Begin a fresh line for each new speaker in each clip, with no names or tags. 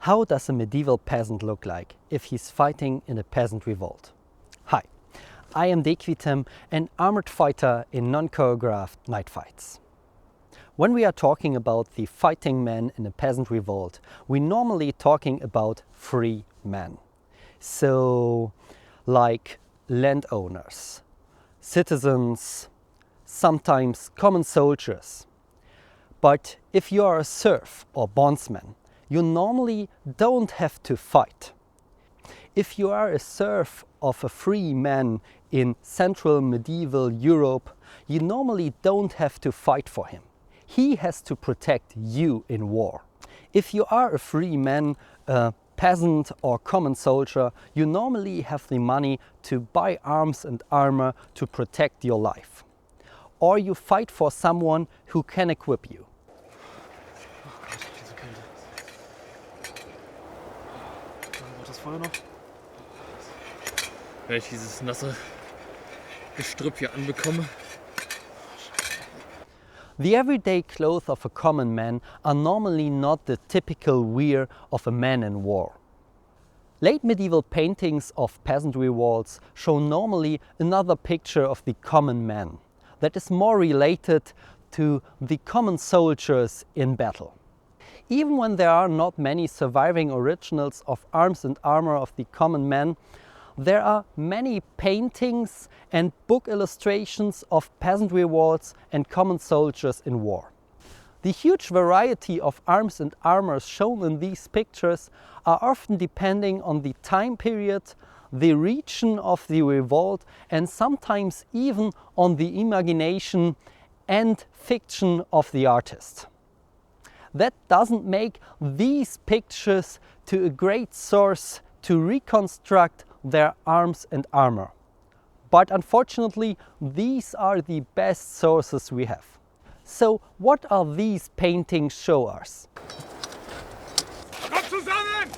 How does a medieval peasant look like if he's fighting in a peasant revolt? Hi, I am Dequitem, an armored fighter in non-choreographed night fights. When we are talking about the fighting men in a peasant revolt, we're normally talking about free men. So, like landowners, citizens, sometimes common soldiers. But if you are a serf or bondsman, you normally don't have to fight. If you are a serf of a free man in central medieval Europe, you normally don't have to fight for him. He has to protect you in war. If you are a free man, a peasant or common soldier, you normally have the money to buy arms and armor to protect your life. Or you fight for someone who can equip you.
Das Feuer noch? Wenn ich dieses nasse Gestrüpp hier anbekomme.
The everyday clothes of a common man are normally not the typical wear of a man in war. Late medieval paintings of peasant revolts show normally another picture of the common man that is more related to the common soldiers in battle. Even when there are not many surviving originals of arms and armor of the common man, there are many paintings and book illustrations of peasant revolts and common soldiers in war. The huge variety of arms and armors shown in these pictures are often depending on the time period, the region of the revolt, and sometimes even on the imagination and fiction of the artist. That doesn't make these pictures to a great source to reconstruct their arms and armor. But unfortunately, these are the best sources we have. So what are these paintings show us?
Kopf zusammen!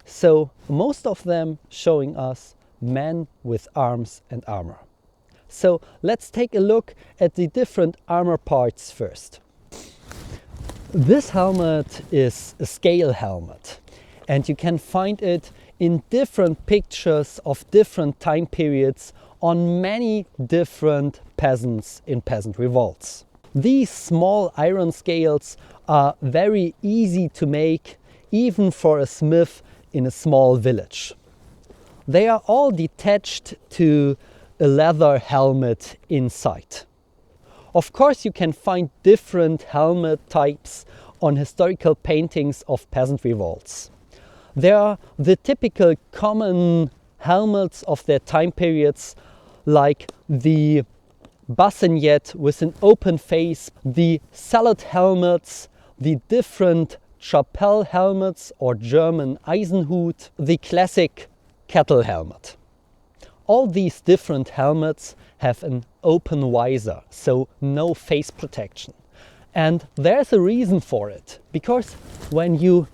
So most of them showing us men with arms and armor. So let's take a look at the different armor parts first. This helmet is a scale helmet, and you can find it in different pictures of different time periods on many different peasants in peasant revolts. These small iron scales are very easy to make, even for a smith in a small village. They are all detached to a leather helmet inside. Of course, you can find different helmet types on historical paintings of peasant revolts. There are the typical common helmets of their time periods, like the bassignet with an open face, the salad helmets, the different chapelle helmets or German Eisenhut, the classic cattle helmet. All these different helmets have an open visor, so no face protection. And there's a reason for it, because when you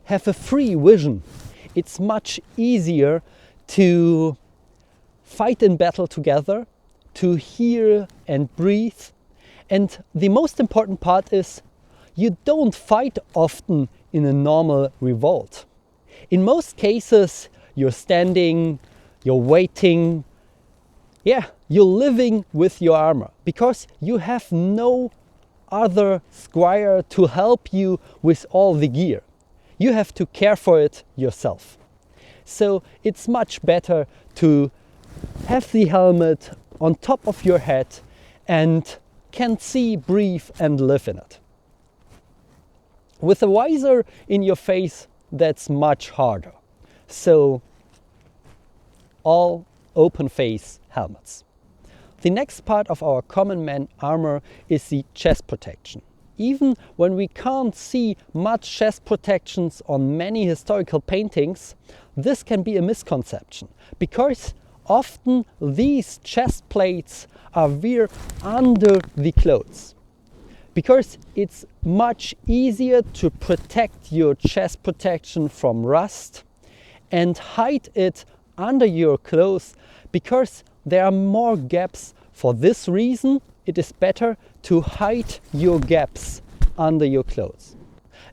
have a free vision, it's much easier to fight in battle together, to hear and breathe. And the most important part is you don't fight often in a normal revolt. In most cases, you're standing, you're waiting, you're living with your armor because you have no other squire to help you with all the gear. You have to care for it yourself. So it's much better to have the helmet on top of your head and can see, breathe and live in it. With a visor in your face, that's much harder. So all open face helmets. The next part of our common man armor is the chest protection. Even when we can't see much chest protections on many historical paintings, this can be a misconception, because often these chest plates are worn under the clothes. Because it's much easier to protect your chest protection from rust and hide it under your clothes, because there are more gaps for this reason it is better to hide your gaps under your clothes.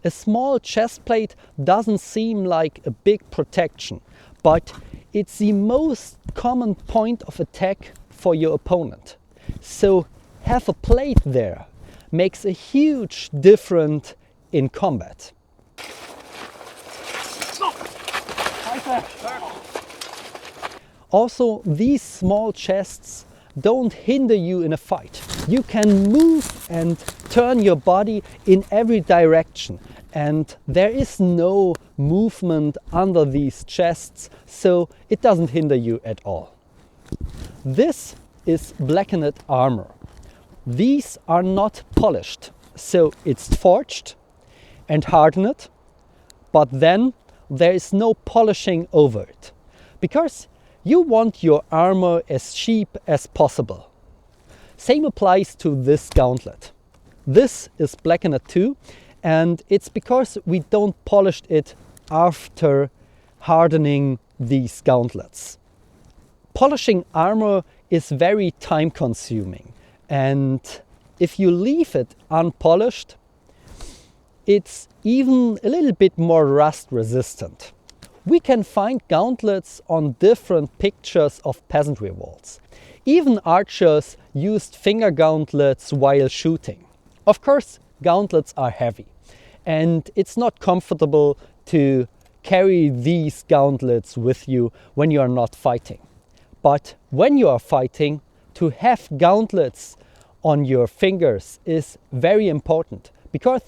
A small chest plate doesn't seem like a big protection, but it's the most common point of attack for your opponent. So have a plate there makes a huge difference in combat. Also, these small chests don't hinder you in a fight. You can move and turn your body in every direction, and there is no movement under these chests, so it doesn't hinder you at all. This is blackened armor. These are not polished, so it's forged and hardened, but then there is no polishing over it, because you want your armor as cheap as possible. Same applies to this gauntlet. This is blackened too, and it's because we don't polish it after hardening these gauntlets. Polishing armor is very time consuming, and if you leave it unpolished, it's even a little bit more rust resistant. We can find gauntlets on different pictures of peasant revolts. Even archers used finger gauntlets while shooting. Of course, gauntlets are heavy, and it's not comfortable to carry these gauntlets with you when you are not fighting. But when you are fighting, to have gauntlets on your fingers is very important, because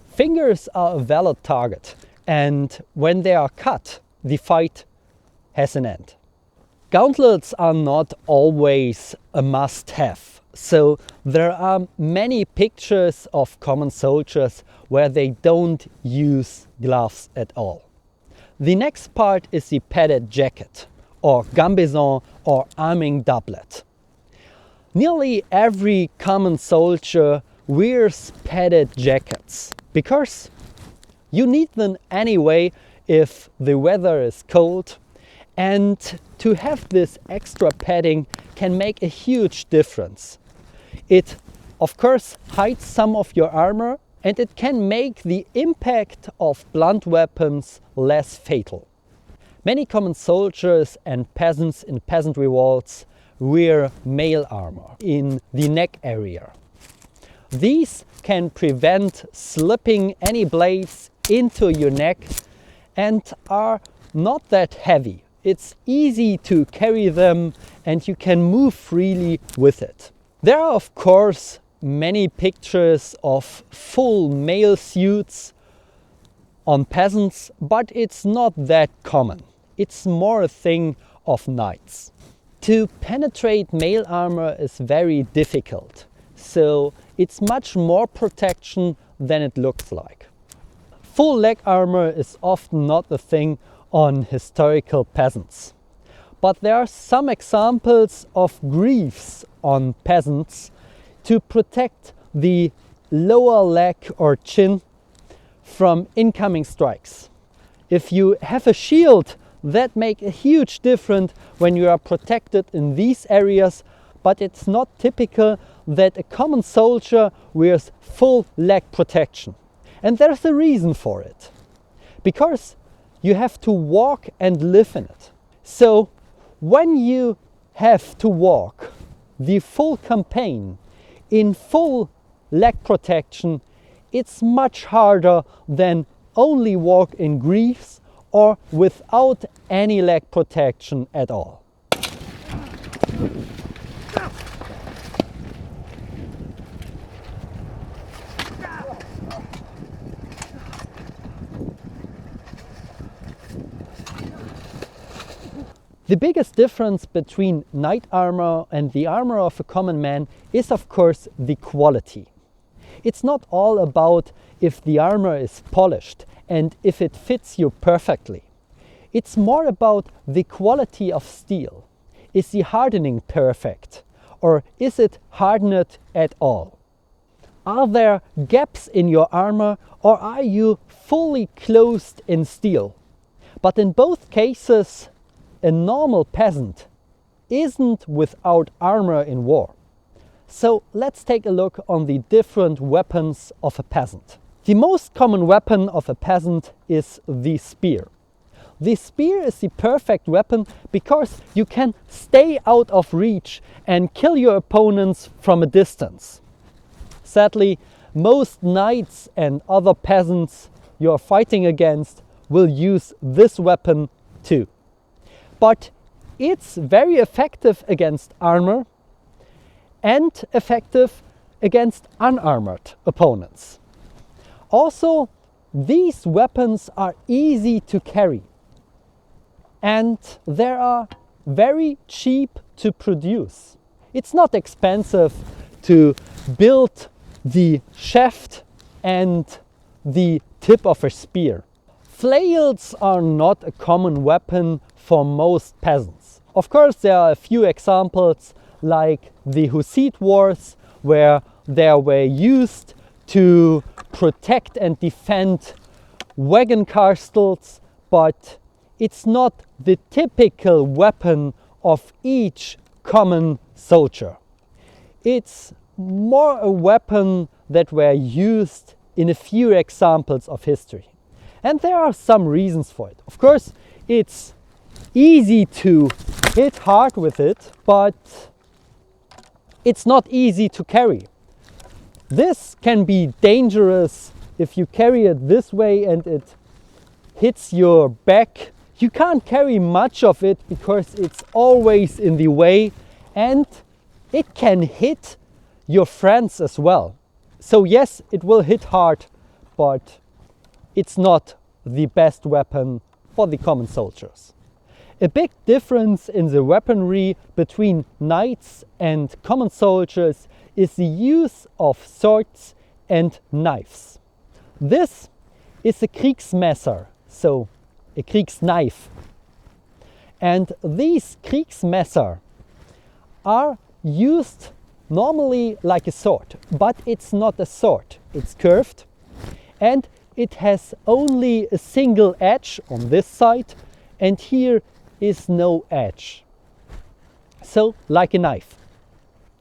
fingers are a valid target, and when they are cut, the fight has an end. Gauntlets are not always a must-have, so there are many pictures of common soldiers where they don't use gloves at all. The next part is the padded jacket, or gambeson, or arming doublet. Nearly every common soldier wears padded jackets, because you need them anyway if the weather is cold, and to have this extra padding can make a huge difference. It of course hides some of your armor, and it can make the impact of blunt weapons less fatal. Many common soldiers and peasants in peasant revolts wear mail armor in the neck area. These can prevent slipping any blades into your neck and are not that heavy. It's easy to carry them, and you can move freely with it. There are of course many pictures of full mail suits on peasants, but it's not that common. It's more a thing of knights. To penetrate mail armor is very difficult, so it's much more protection than it looks like. Full leg armor is often not a thing on historical peasants, but there are some examples of greaves on peasants to protect the lower leg or chin from incoming strikes. If you have a shield, that makes a huge difference when you are protected in these areas, but it's not typical that a common soldier wears full leg protection. And there's a reason for it, because you have to walk and live in it. So when you have to walk the full campaign in full leg protection, it's much harder than only walk in greaves or without any leg protection at all. The biggest difference between knight armor and the armor of a common man is of course the quality. It's not all about if the armor is polished and if it fits you perfectly. It's more about the quality of steel. Is the hardening perfect, or is it hardened at all? Are there gaps in your armor, or are you fully closed in steel? But in both cases, a normal peasant isn't without armor in war. So let's take a look on the different weapons of a peasant. The most common weapon of a peasant is the spear. The spear is the perfect weapon because you can stay out of reach and kill your opponents from a distance. Sadly, most knights and other peasants you are fighting against will use this weapon too. But it's very effective against armor and effective against unarmored opponents. Also, these weapons are easy to carry and they are very cheap to produce. It's not expensive to build the shaft and the tip of a spear. Flails are not a common weapon for most peasants. Of course, there are a few examples like the Hussite wars where they were used to protect and defend wagon castles, but it's not the typical weapon of each common soldier. It's more a weapon that were used in a few examples of history. And there are some reasons for it. Of course, it's easy to hit hard with it, but it's not easy to carry. This can be dangerous if you carry it this way and it hits your back. You can't carry much of it because it's always in the way and it can hit your friends as well. So yes, it will hit hard, but it's not the best weapon for the common soldiers. A big difference in the weaponry between knights and common soldiers is the use of swords and knives. This is a Kriegsmesser, so a Kriegsknife. And these Kriegsmesser are used normally like a sword, but it's not a sword. It's curved and it has only a single edge on this side and here is no edge. So like a knife.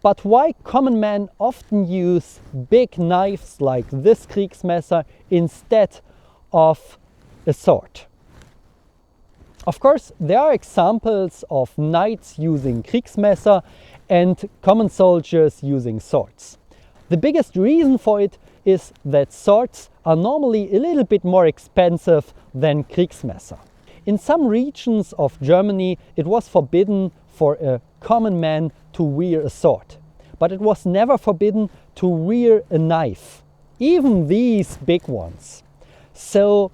But why common men often use big knives like this Kriegsmesser instead of a sword? Of course, there are examples of knights using Kriegsmesser and common soldiers using swords. The biggest reason for it is that swords are normally a little bit more expensive than Kriegsmesser. In some regions of Germany it was forbidden for a common man to wear a sword, but it was never forbidden to wear a knife, even these big ones. So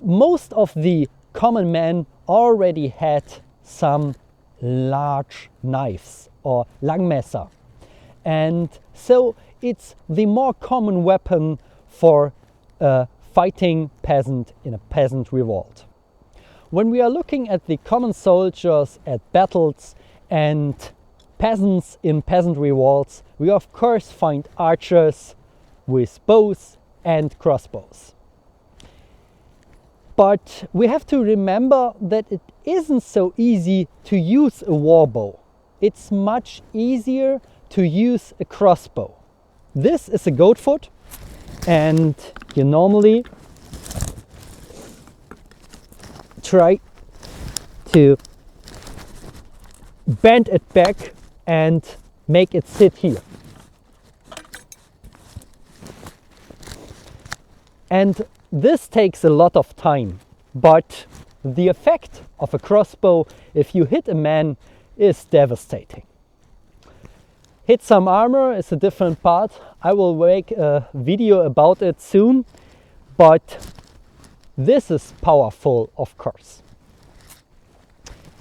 most of the common men already had some large knives or Langmesser, and so it's the more common weapon for a fighting peasant in a peasant revolt. When we are looking at the common soldiers at battles and peasants in peasant revolts, we of course find archers with bows and crossbows. But we have to remember that it isn't so easy to use a war bow. It's much easier to use a crossbow. This is a goat foot and you normally try to bend it back and make it sit here. And this takes a lot of time, but the effect of a crossbow, if you hit a man, is devastating. Hit some armor is a different part. I will make a video about it soon, but this is powerful, of course.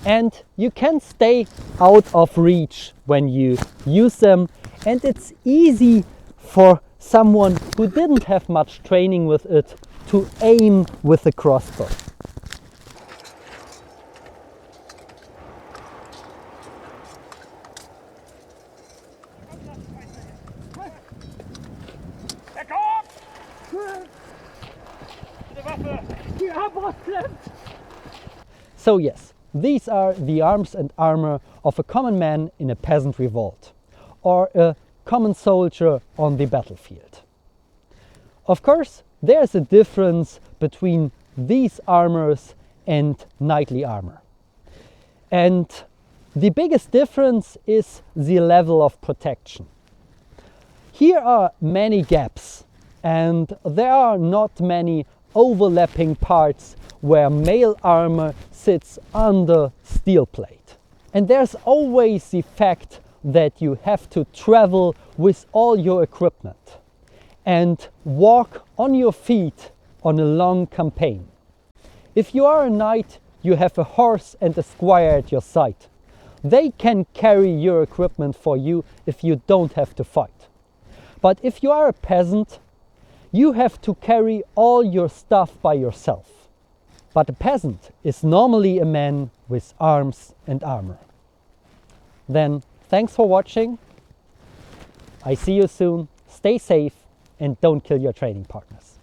And you can stay out of reach when you use them, and it's easy for someone who didn't have much training with it to aim with a crossbow. So yes, these are the arms and armor of a common man in a peasant revolt. or a common soldier on the battlefield. Of course, there's a difference between these armors and knightly armor. And the biggest difference is the level of protection. Here are many gaps, and there are not many overlapping parts where mail armor sits under steel plate. And there's always the fact that you have to travel with all your equipment and walk on your feet on a long campaign. If you are a knight, you have a horse and a squire at your side. They can carry your equipment for you if you don't have to fight. But if you are a peasant, you have to carry all your stuff by yourself. But a peasant is normally a man with arms and armor. Then, thanks for watching. I see you soon. Stay safe and don't kill your training partners.